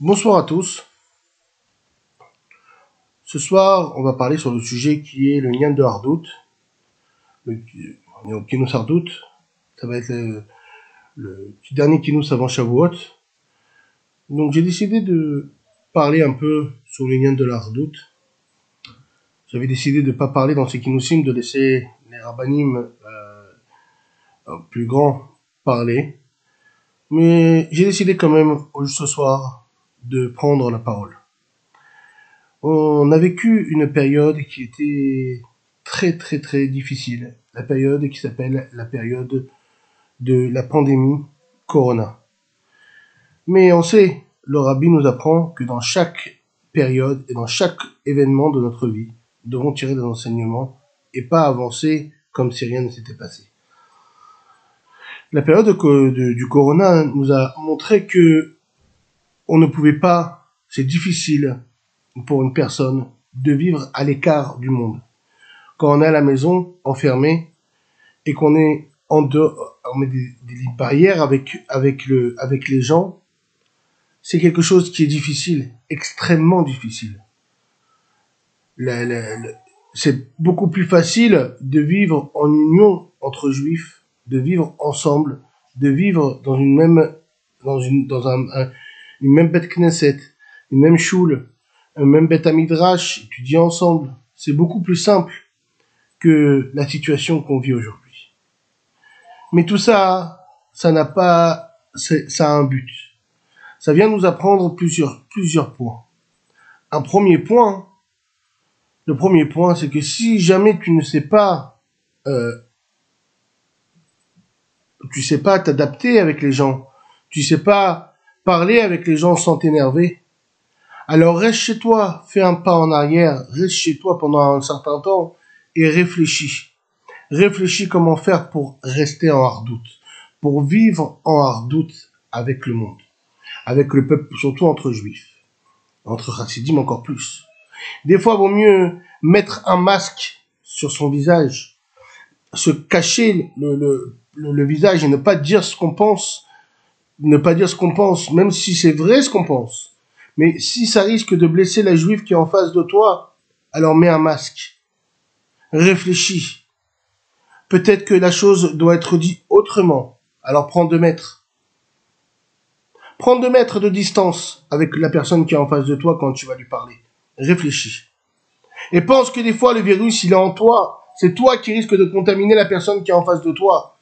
Bonsoir à tous. Ce soir, on va parler sur le sujet qui est le Nyan de Hardout. Le Kinous Hardout. Ça va être le dernier Kinous avant Shavuot. Donc j'ai décidé de parler un peu sur le Nyan de la Hardout. J'avais décidé de ne pas parler dans ces Kinousim, de laisser les Rabbanim plus grands parler. Mais j'ai décidé quand même, ce soir, de prendre la parole. On a vécu une période qui était très difficile. La période qui s'appelle la période de la pandémie Corona. Mais on sait, le Rabbi nous apprend que dans chaque période et dans chaque événement de notre vie, nous devons tirer des enseignements et pas avancer comme si rien ne s'était passé. La période du Corona nous a montré que on ne pouvait pas, c'est difficile pour une personne de vivre à l'écart du monde. Quand on est à la maison, enfermé, et qu'on est en dehors, on met des barrières avec les gens, c'est quelque chose qui est difficile, extrêmement difficile. C'est beaucoup plus facile de vivre en union entre juifs, de vivre ensemble, de vivre dans une même, une même bête Knesset, une même choule, un même bête Amidrash, étudier ensemble. C'est beaucoup plus simple que la situation qu'on vit aujourd'hui. Mais tout ça, ça a un but. Ça vient nous apprendre plusieurs points. Le premier point, c'est que si jamais tu ne sais pas, t'adapter avec les gens, tu sais pas parler avec les gens sans t'énerver, alors reste chez toi, fais un pas en arrière, reste chez toi pendant un certain temps et réfléchis. Réfléchis comment faire pour rester en hardout, pour vivre en hardout avec le monde, avec le peuple, surtout entre juifs, entre chassidim encore plus. Des fois, il vaut mieux mettre un masque sur son visage, se cacher le visage et ne pas dire ce qu'on pense, même si c'est vrai ce qu'on pense. Mais si ça risque de blesser la juive qui est en face de toi, alors mets un masque. Réfléchis. Peut-être que la chose doit être dite autrement. Alors prends 2 mètres. Prends 2 mètres de distance avec la personne qui est en face de toi quand tu vas lui parler. Réfléchis. Et pense que des fois le virus il est en toi. C'est toi qui risques de contaminer la personne qui est en face de toi.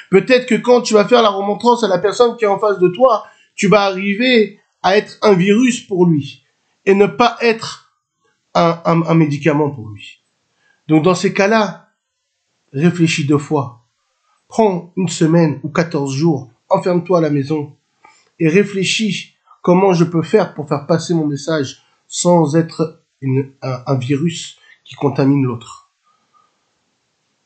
Peut-être que quand tu vas faire la remontrance à la personne qui est en face de toi, tu vas arriver à être un virus pour lui et ne pas être un médicament pour lui. Donc dans ces cas-là, réfléchis 2 fois. Prends 1 semaine ou 14 jours, enferme-toi à la maison et réfléchis comment je peux faire pour faire passer mon message sans être un virus qui contamine l'autre.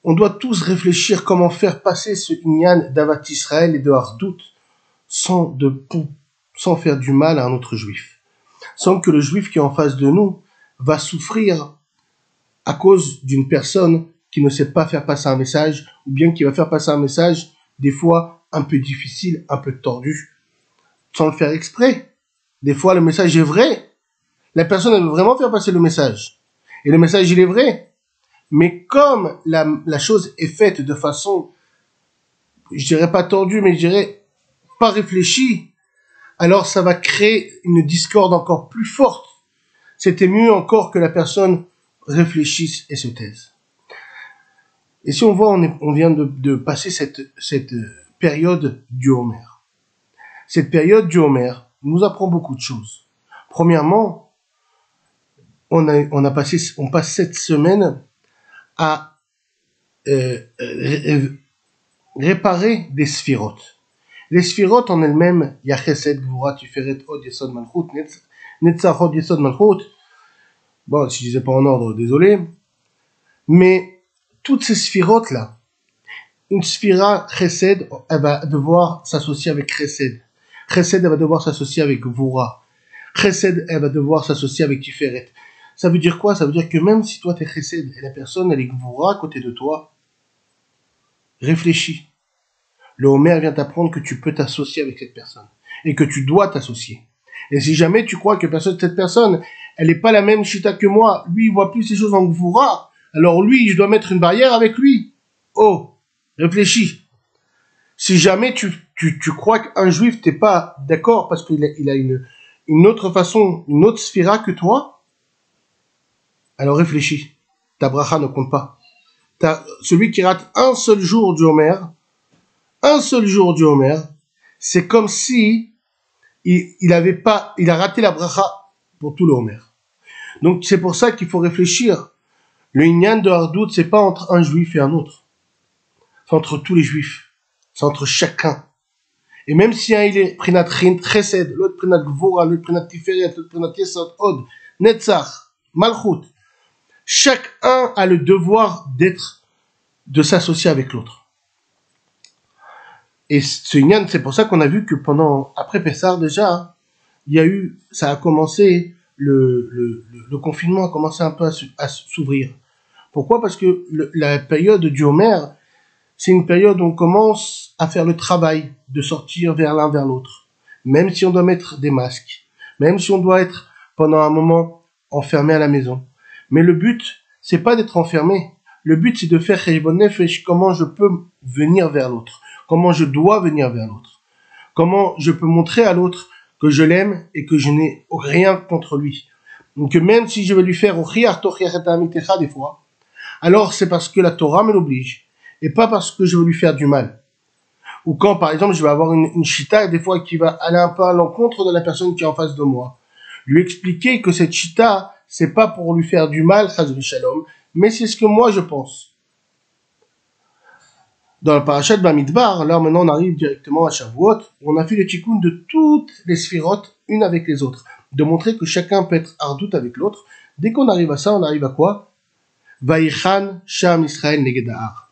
On doit tous réfléchir comment faire passer ce Inyan d'Avat Israël et de Hardout sans faire du mal à un autre juif. Sans que le juif qui est en face de nous va souffrir à cause d'une personne qui ne sait pas faire passer un message, ou bien qui va faire passer un message, des fois, un peu difficile, un peu tordu, sans le faire exprès. Des fois, le message est vrai. La personne, elle veut vraiment faire passer le message. Et le message, il est vrai. Mais comme la chose est faite de façon, je dirais pas tordue, mais je dirais pas réfléchie, alors ça va créer une discorde encore plus forte. C'était mieux encore que la personne réfléchisse et se taise. Et si on voit, on vient de passer cette période du Homer. Cette période du Homer nous apprend beaucoup de choses. Premièrement, on passe cette semaine à réparer des sphirotes. Les sphirotes en elles-mêmes, il y a Chesed, Gvura, Tiferet, Od, Yesod, Malchut, Netzach, Od, Yesod, Malchut. Bon, si je disais pas en ordre, désolé. Mais toutes ces sphirotes-là, une sphira Chesed, elle va devoir s'associer avec Chesed. Chesed, elle va devoir s'associer avec Gvura. Chesed, elle va devoir s'associer avec Tiferet. Ça veut dire quoi? Ça veut dire que même si toi t'es Chesed et la personne elle est Gvura à côté de toi, réfléchis. Le Homer vient t'apprendre que tu peux t'associer avec cette personne et que tu dois t'associer. Et si jamais tu crois que cette personne, elle n'est pas la même chita que moi, lui, il voit plus ces choses en gvoura, alors lui, je dois mettre une barrière avec lui. Oh, réfléchis. Si jamais tu crois qu'un juif, t'es pas d'accord parce qu'il a une autre façon, une autre sphira que toi, alors réfléchis. Ta bracha ne compte pas. Celui qui rate un seul jour du Homer, c'est comme si il a raté la bracha pour tout le Homer. Donc c'est pour ça qu'il faut réfléchir. Le Inyan de Hardout, c'est pas entre un juif et un autre. C'est entre tous les juifs. C'est entre chacun. Et même si un il est Prinat Chesed, l'autre Prinat Gvora, l'autre Prinat Tiferet, l'autre Prinat Yesod, Od, Netzach, Malchut, chacun a le devoir de s'associer avec l'autre. Et ce Inyan, c'est pour ça qu'on a vu que après Pessah déjà, ça a commencé, le confinement a commencé un peu à s'ouvrir. Pourquoi? Parce que la période du Homer, c'est une période où on commence à faire le travail de sortir vers l'un vers l'autre. Même si on doit mettre des masques, même si on doit être pendant un moment enfermé à la maison. Mais le but, c'est pas d'être enfermé. Le but, c'est de faire Cheshbon Nefesh, comment je peux venir vers l'autre, comment je dois venir vers l'autre, comment je peux montrer à l'autre que je l'aime et que je n'ai rien contre lui. Donc même si je vais lui faire des fois, alors c'est parce que la Torah me l'oblige, et pas parce que je veux lui faire du mal. Ou quand, par exemple, je vais avoir une chita, des fois, qui va aller un peu à l'encontre de la personne qui est en face de moi. Lui expliquer que cette chita, c'est pas pour lui faire du mal, chas v'shalom, mais c'est ce que moi je pense. Dans le parashat Bamidbar, là maintenant on arrive directement à Shavuot, où on a fait le tikkun de toutes les sphirotes, une avec les autres. De montrer que chacun peut être ardout avec l'autre. Dès qu'on arrive à ça, on arrive à quoi? Vaïchan Sham Israël Neged Ha'ar.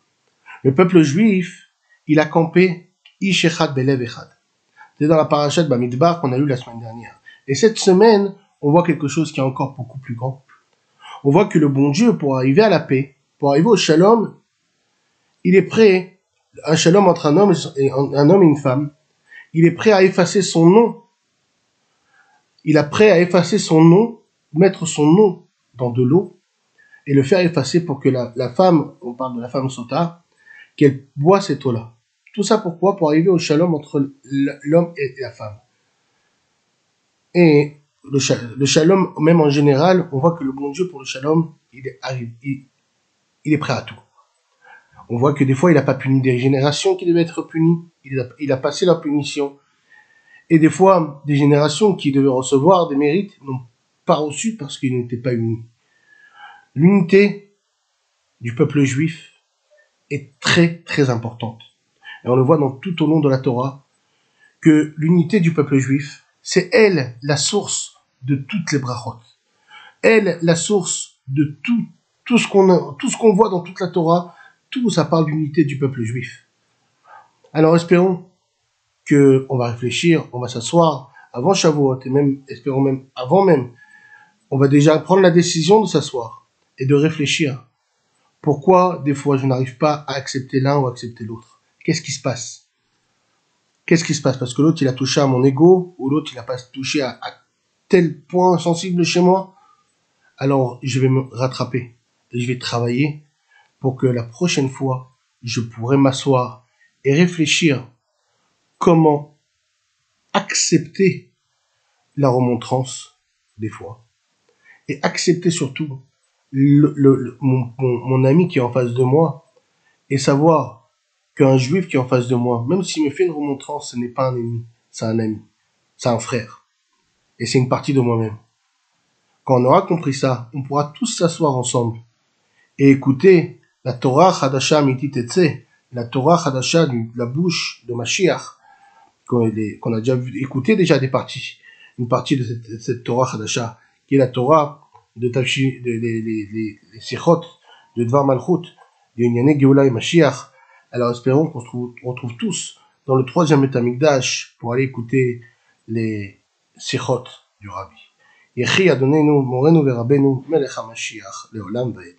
Le peuple juif, il a campé Ish Echad Belev Echad. C'est dans la parashat Bamidbar qu'on a lu la semaine dernière. Et cette semaine, on voit quelque chose qui est encore beaucoup plus grand. On voit que le bon Dieu, pour arriver à la paix, pour arriver au shalom, il est prêt, un shalom entre un homme et une femme, il est prêt à effacer son nom. Il est prêt à effacer son nom, mettre son nom dans de l'eau, et le faire effacer pour que la femme, on parle de la femme sota, qu'elle boit cette eau-là. Tout ça pourquoi? Pour arriver au shalom entre l'homme et la femme. Et le shalom, même en général, on voit que le bon Dieu, pour le shalom, il est prêt à tout. On voit que des fois, il n'a pas puni des générations qui devaient être punies. Il a passé leur punition. Et des fois, des générations qui devaient recevoir des mérites n'ont pas reçu parce qu'ils n'étaient pas unis. L'unité du peuple juif est très, très importante. Et on le voit tout au long de la Torah, que l'unité du peuple juif, c'est elle la source de toutes les brachot. Elle, la source de tout ce qu'on voit dans toute la Torah, tout ça parle d'unité du peuple juif. Alors espérons qu'on va réfléchir, on va s'asseoir avant Shavuot, et même, espérons même, avant même, on va déjà prendre la décision de s'asseoir et de réfléchir. Pourquoi, des fois, je n'arrive pas à accepter l'un ou à accepter l'autre? Qu'est-ce qui se passe? Qu'est-ce qui se passe? Parce que l'autre, il a touché à mon ego, ou l'autre, il n'a pas touché à tel point sensible chez moi? Alors, je vais me rattraper, et je vais travailler pour que la prochaine fois, je pourrai m'asseoir et réfléchir comment accepter la remontrance des fois et accepter surtout mon ami qui est en face de moi et savoir qu'un juif qui est en face de moi, même s'il me fait une remontrance, ce n'est pas un ennemi, c'est un ami, c'est un frère et c'est une partie de moi-même. Quand on aura compris ça, on pourra tous s'asseoir ensemble et écouter la Torah Chadasha Amiti Tetse, la Torah Chadasha de la bouche de Mashiach, qu'on a déjà écouté déjà une partie de cette Torah Chadasha, qui est la Torah de les Sichot, de Dvar Malchut, de Inyane Geoula et Mashiach. Alors espérons qu'on se retrouve tous dans le 3e Beth Amikdash pour aller écouter les Sichot du Rabbi. Yechi Adonenu Morenu Verabenu Melech HaMashiach Leolam Vaed.